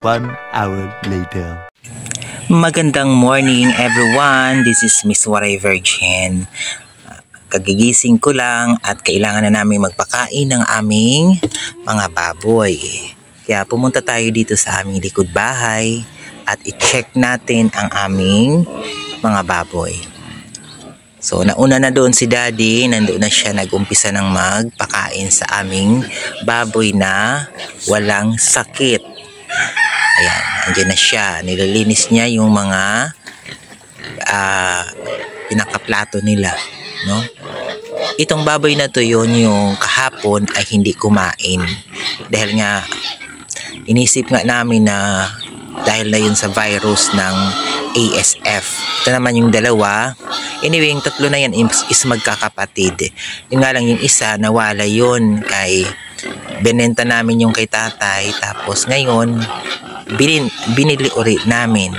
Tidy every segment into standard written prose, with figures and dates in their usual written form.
1 hour later. Magandang morning everyone, this is Miss Waray Virgin. Kagigising ko lang at kailangan na namin magpakain ng aming mga baboy. Kaya pumunta tayo dito sa aming likod bahay at i-check natin ang aming mga baboy. So nauna na doon si Daddy, nandoon na siya, nag-umpisa ng magpakain sa aming baboy na walang sakit. Ayan, andyan na siya. Nililinis niya yung mga pinakaplato nila, no? Itong baboy na to, yun yung kahapon ay hindi kumain. Dahil nga, inisip nga namin na dahil na yun sa virus ng ASF. Ito naman yung dalawa. Anyway, yung tatlo na yan is magkakapatid. Yung nga lang yung isa, nawala yun kay binenta namin yung kay tatay. Tapos ngayon, binili ulit namin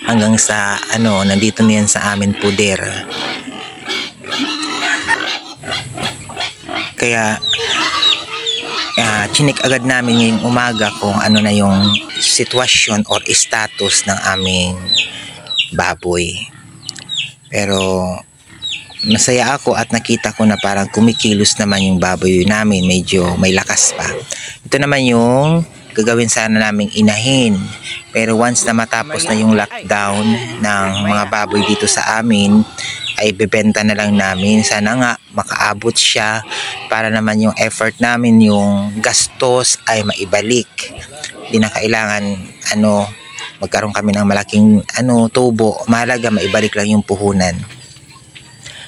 hanggang sa nandito na yan sa amin puder. Kaya chinik agad namin ngayong umaga kung ano na yung sitwasyon or status ng aming baboy. Pero masaya ako at nakita ko na parang kumikilos naman yung baboy namin, medyo may lakas pa. Ito naman yung gagawin sana naming inahin, pero once na matapos na yung lockdown ng mga baboy dito sa amin ay bebenta na lang namin. Sana nga makaabot siya para naman yung effort namin, yung gastos ay maibalik. Hindi na kailangan magkaroon kami ng malaking tubo. Mahalaga maibalik lang yung puhunan.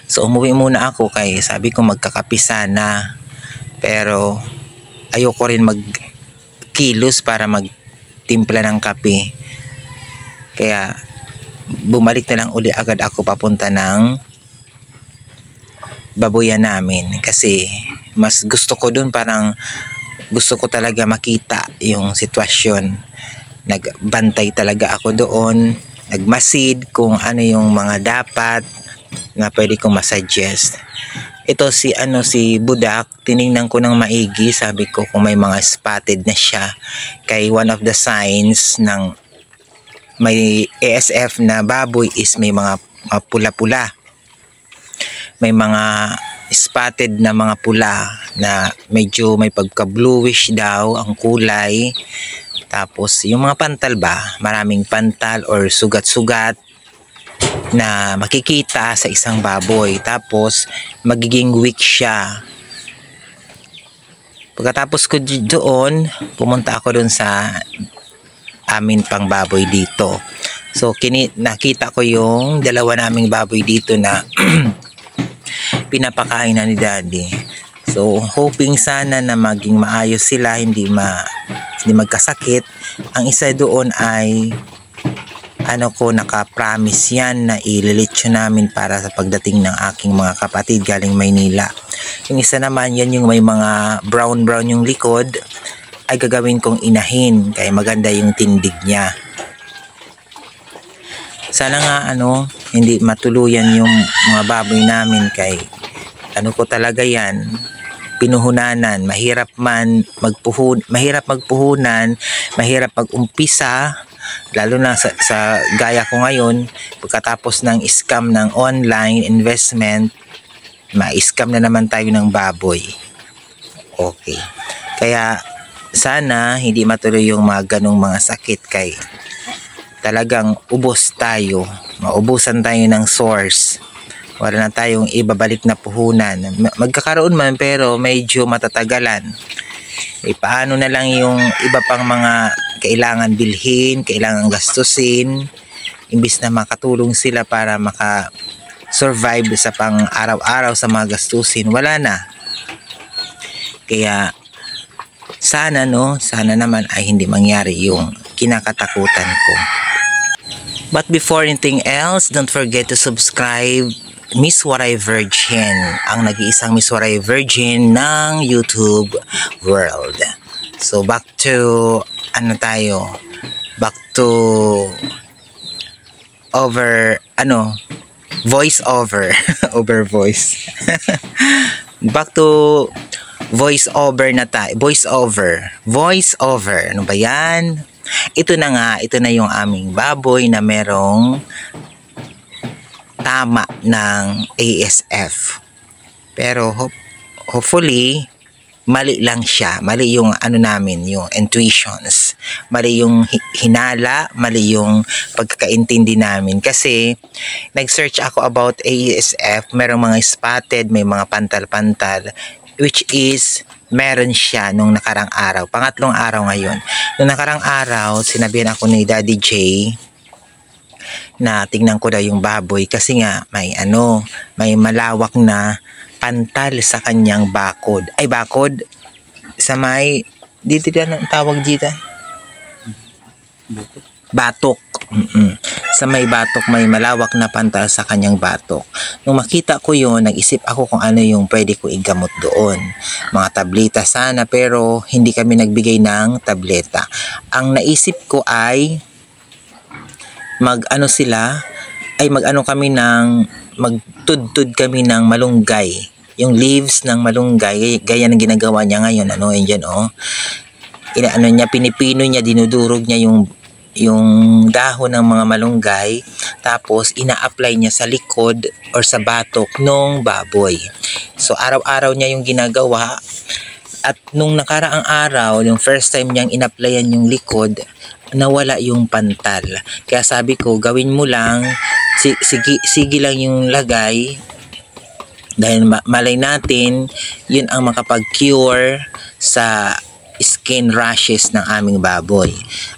So umuwi muna ako kay sabi ko magkakape sana, pero ayoko rin kilos para magtimpla ng kape. Kaya bumalik na lang uli agad ako papunta ng baboyan namin. Kasi mas gusto ko dun, parang gusto ko talaga makita yung sitwasyon. Nagbantay talaga ako doon. Nagmasid kung ano yung mga dapat na pwede kong masuggest. Ito si Budak, tiningnan ko ng maigi, sabi ko kung may mga spotted na siya. Kay one of the signs ng may ASF na baboy is may mga pula-pula. May mga spotted na mga pula na medyo may pagka-bluish daw ang kulay. Tapos yung mga pantal ba, maraming pantal or sugat-sugat na makikita sa isang baboy. Tapos magiging weak siya. Pagkatapos ko doon, pumunta ako doon sa amin pang baboy dito. So nakita ko yung dalawa naming baboy dito na pinapakain na ni Daddy. So hoping sana na maging maayos sila, hindi magkasakit. Ang isa doon ay naka-promise yan na ililitsyo namin para sa pagdating ng aking mga kapatid galing Maynila. Yung isa naman, yan yung may mga brown yung likod, ay gagawin kong inahin kaya maganda yung tindig niya. Sana nga hindi matuluyan yung mga baboy namin kay ko talaga yan, pinuhunanan. Mahirap magpuhunan, mahirap mag-umpisa, lalo na sa gaya ko ngayon. Pagkatapos ng scam ng online investment, ma-scam na naman tayo ng baboy. Okay, kaya sana hindi matuloy yung mga ganong mga sakit kay talagang ubos tayo. Maubusan tayo ng source. Wala na tayong ibabalik na puhunan. Magkakaroon man pero medyo matatagalan. Paano na lang yung iba pang mga kailangan bilhin, kailangan gastusin, imbis na makatulong sila para maka-survive sa pang araw-araw sa mga gastusin, wala na. Kaya sana naman ay hindi mangyari yung kinakatakutan ko. But before anything else, don't forget to subscribe Miss Waray Virgin, ang nag-iisang Miss Waray Virgin ng YouTube world. So back to back to voice over over voice. Back to Voice over na tayo. Voice over. Voice over. Ano ba yan? Ito na nga. Ito na yung aming baboy na merong tama ng ASF. Pero hopefully, mali lang siya. Mali yung ano namin, yung intuitions. Mali yung hinala, mali yung pagkakaintindi namin. Kasi, nag-search ako about ASF, merong mga spotted, may mga pantal-pantal, which is, meron siya nung nakarang araw. Pangatlong araw ngayon. Nung nakarang araw, sinabihan ako ni Daddy J, na tingnan ko daw yung baboy kasi nga may malawak na pantal sa kanyang bakod. Ay, bakod sa may dito na ang tawag dito. Batok. Sa may batok, may malawak na pantal sa kanyang batok. Nung makita ko yun, nag-isip ako kung ano yung pwede ko igamot doon. Mga tableta sana, pero hindi kami nagbigay ng tableta. Ang naisip ko ay magtudtud kami ng malunggay. Yung leaves ng malunggay, gaya ng ginagawa niya ngayon, yan pinipino niya, dinudurog niya yung dahon ng mga malunggay, tapos ina-apply niya sa likod or sa batok ng baboy. So araw-araw niya yung ginagawa, at nung nakaraang araw, yung first time niyang in-applyan yung likod, nawala yung pantal. Kaya sabi ko, gawin mo lang, sige lang yung lagay, dahil malay natin, yun ang makapag-cure sa skin rashes ng aming baboy.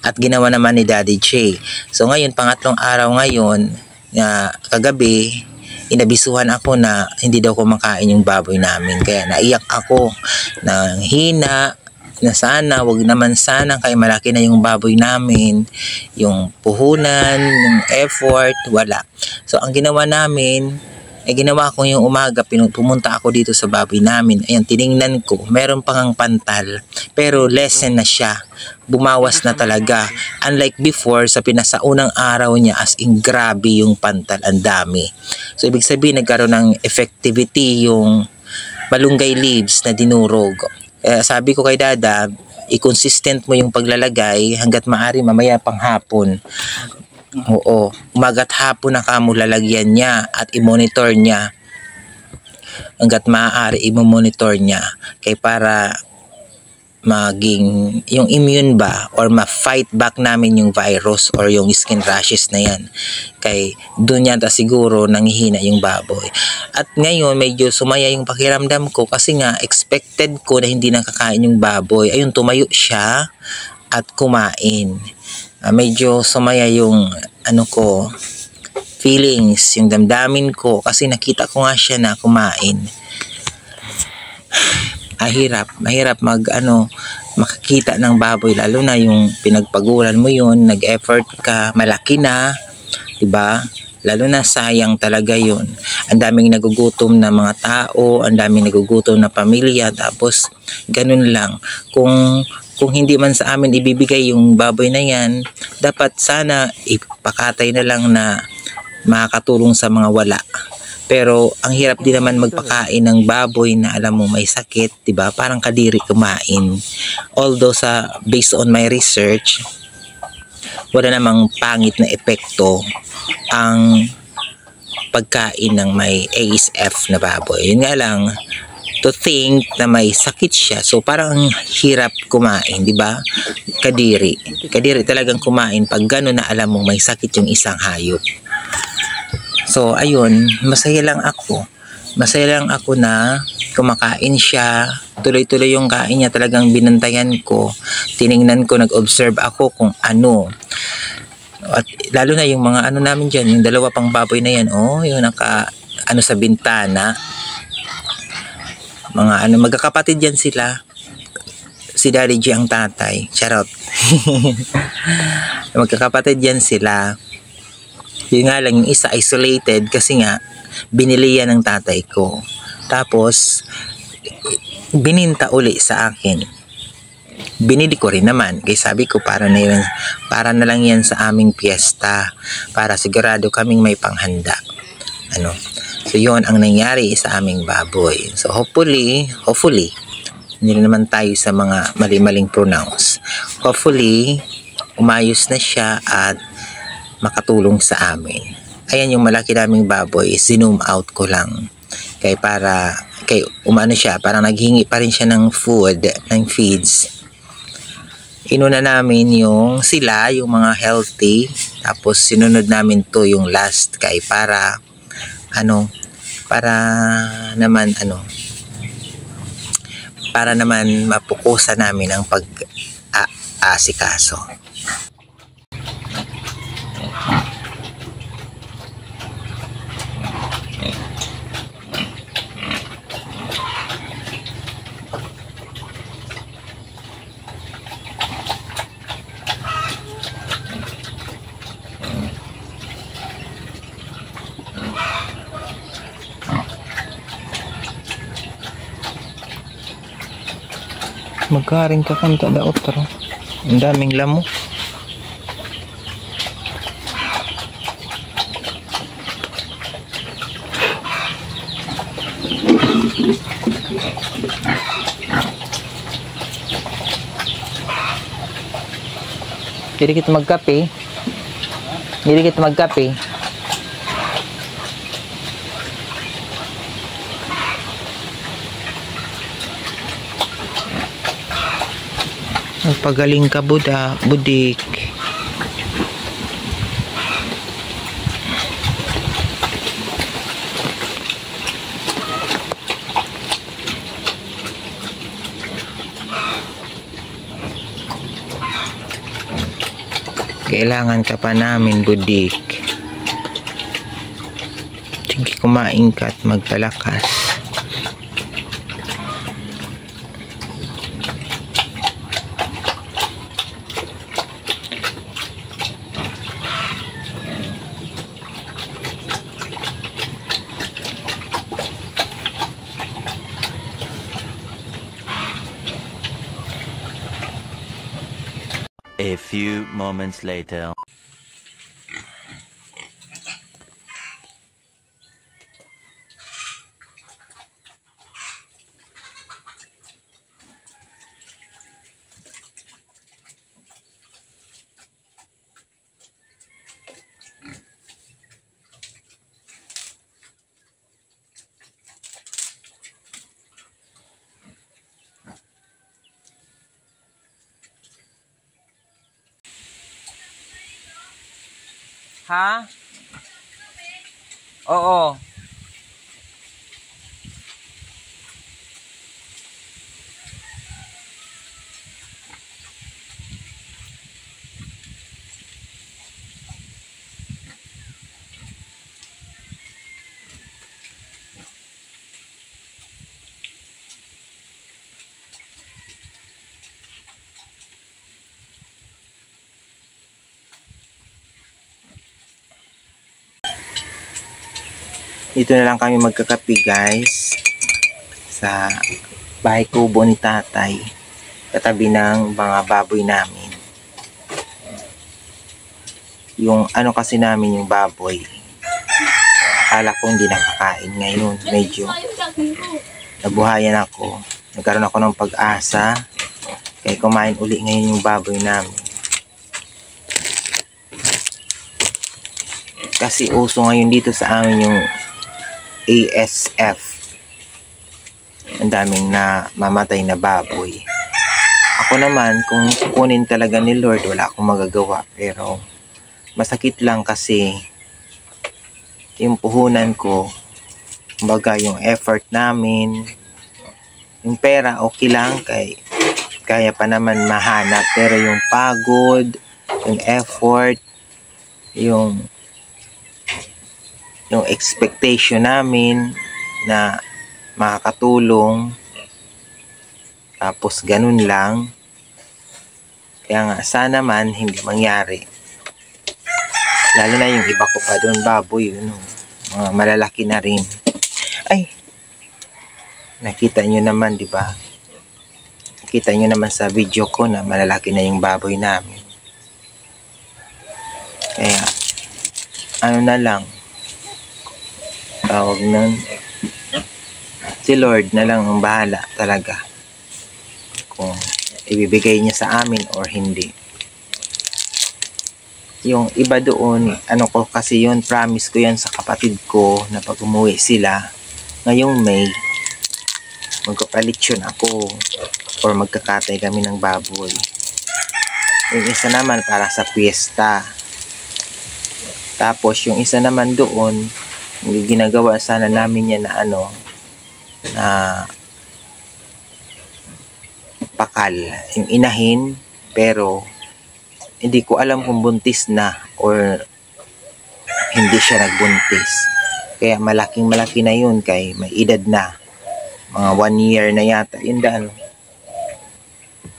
At ginawa naman ni Daddy J. So ngayon, pangatlong araw ngayon, kagabi, inabisuhan ako na hindi daw kumakain yung baboy namin. Kaya naiyak ako ng hina, na sana, wag naman sana, kaya malaki na yung baboy namin, yung puhunan, yung effort, wala. So ang ginawa namin, ginawa ko yung umaga, pumunta ako dito sa baboy namin. Ayan, tiningnan ko, meron pang pantal, pero lessen na siya, bumawas na talaga. Unlike before, sa pinasaunang araw niya, as in grabe yung pantal, ang dami. So ibig sabihin, nagkaroon ng effectivity yung malunggay leaves na dinurog. Sabi ko kay Dada, i-consistent mo yung paglalagay hanggat maaari mamaya pang hapon. Oo, umaga't hapon na kamo lalagyan niya at i-monitor niya. Hanggat maaari i-monitor niya. Kaya para maging yung immune ba or ma-fight back namin yung virus or yung skin rashes na yan. Kay doon yata siguro nanghihina yung baboy. At ngayon medyo sumaya yung pakiramdam ko kasi nga expected ko na hindi nakakain yung baboy. Ayun, tumayo siya at kumain. Medyo sumaya yung feelings, yung damdamin ko kasi nakita ko nga siya na kumain. Mahirap makakita ng baboy, lalo na yung pinagpaguran mo yun, nag-effort ka, malaki na, diba? Lalo na sayang talaga yun. Ang daming nagugutom na mga tao, ang daming nagugutom na pamilya, tapos ganun lang. Kung hindi man sa amin ibibigay yung baboy na yan, dapat sana ipakatay na lang na makakatulong sa mga wala. Pero ang hirap din naman magpakain ng baboy na alam mo may sakit, 'di ba? Parang kadiri kumain. Although based on my research, wala namang pangit na epekto ang pagkain ng may ASF na baboy. Yun nga lang, to think na may sakit siya. So parang ang hirap kumain, 'di ba? Kadiri talagang kumain pag gano'n na alam mong may sakit yung isang hayop. So, ayun, masaya lang ako na kumakain siya. Tuloy-tuloy yung kain niya, talagang binantayan ko. Tiningnan ko, nag-observe ako kung ano. At lalo na yung mga namin dyan, yung dalawa pang baboy na yan, yung sa bintana. Mga magkakapatid yan sila. Si Daddy G ang tatay. Charot. Magkakapatid yan sila. Yun nga lang, yung isa isolated kasi nga binili yan ng tatay ko. Tapos bininta uli sa akin. Binili ko rin naman. Kaya sabi ko para na lang yan sa aming piyesta, para sigurado kaming may panghanda. So yun ang nangyari sa aming baboy. So hopefully Hindi na naman tayo sa mga mali-maling pronounce. Hopefully, umayos na siya at makatulong sa amin. Ayan yung malaki naming baboy, zoom out ko lang. Umano siya, parang naghingi pa rin siya ng food, ng feeds. Inuna namin yung mga healthy, tapos sinunod namin to yung last para naman mapukusan namin ang pag-asikaso. Magkaring ka kanta da otro. Ang daming lamo. Hindi kita magkape. Magpagaling ka, budik. Kailangan ka pa namin, budik. Sige, kumain ka at magpalakas. A few moments later. Ha? Oo. Dito na lang kami magkakape, guys, sa bahay kubo ni tatay, katabi ng mga baboy namin. Yung kasi namin yung baboy, akala ko hindi nakakain. Ngayon medyo nabuhayan ako, nagkaroon ako ng pag-asa kaya kumain uli ngayon yung baboy namin. Kasi uso ngayon dito sa amin yung ASF. Ang daming na mamatay na baboy. Ako naman, kung kukunin talaga ni Lord, wala akong magagawa. Pero masakit lang kasi yung puhunan ko, kumbaga yung effort namin, yung pera okay lang, kaya pa naman mahanap. Pero yung pagod, yung effort, yung expectation namin na makakatulong, tapos ganun lang. Kaya nga, sana man hindi mangyari. Lalo na yung iba ko pa doon, baboy, mga malalaki na rin. Ay, nakita nyo naman, di ba? Nakita nyo naman sa video ko na malalaki na yung baboy namin. Kaya, na lang, tawag nun, si Lord na lang ang bahala talaga. kung ibibigay niya sa amin or hindi. Yung iba doon, ano ko kasi yun, promise ko yan sa kapatid ko na pag umuwi sila, ngayong May, magkapalitsyon ako or magkakatay kami ng baboy. Yung isa naman para sa piyesta. Tapos yung isa naman doon, ginagawa sana namin yan na na pakal, yung inahin, pero hindi ko alam kung buntis na or hindi siya nagbuntis. Kaya malaking malaki na yun, kay may edad na. Mga 1 year na yata. Yun daan.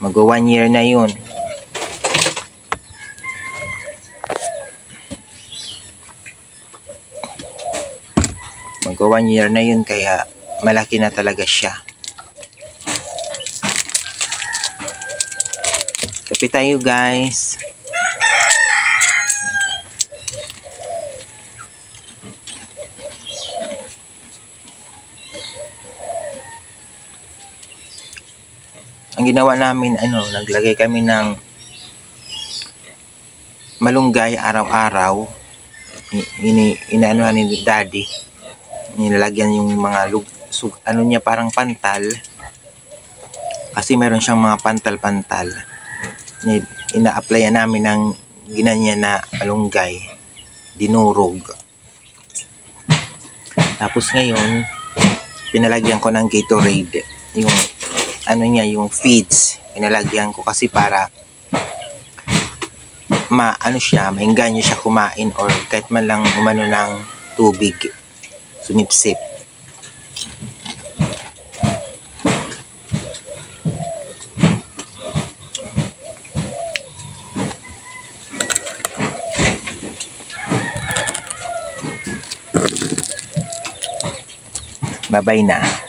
Mag 1 year na yun. Mag 1 year na yun, kaya malaki na talaga siya. Kape tayo, guys. Ang ginawa namin, naglagay kami ng malunggay araw-araw. Inaanohan ni Daddy. Nilalagyan yung mga niya parang pantal. Kasi meron siyang mga pantal-pantal. Ina-applyan namin ng ginanya na malunggay. Dinurog. Tapos ngayon, pinalagyan ko ng Gatorade. Yung yung feeds, inalagyan ko kasi para maengganyo siya kumain or kahit man lang umano ng tubig, sumipsip. Bye-bye na.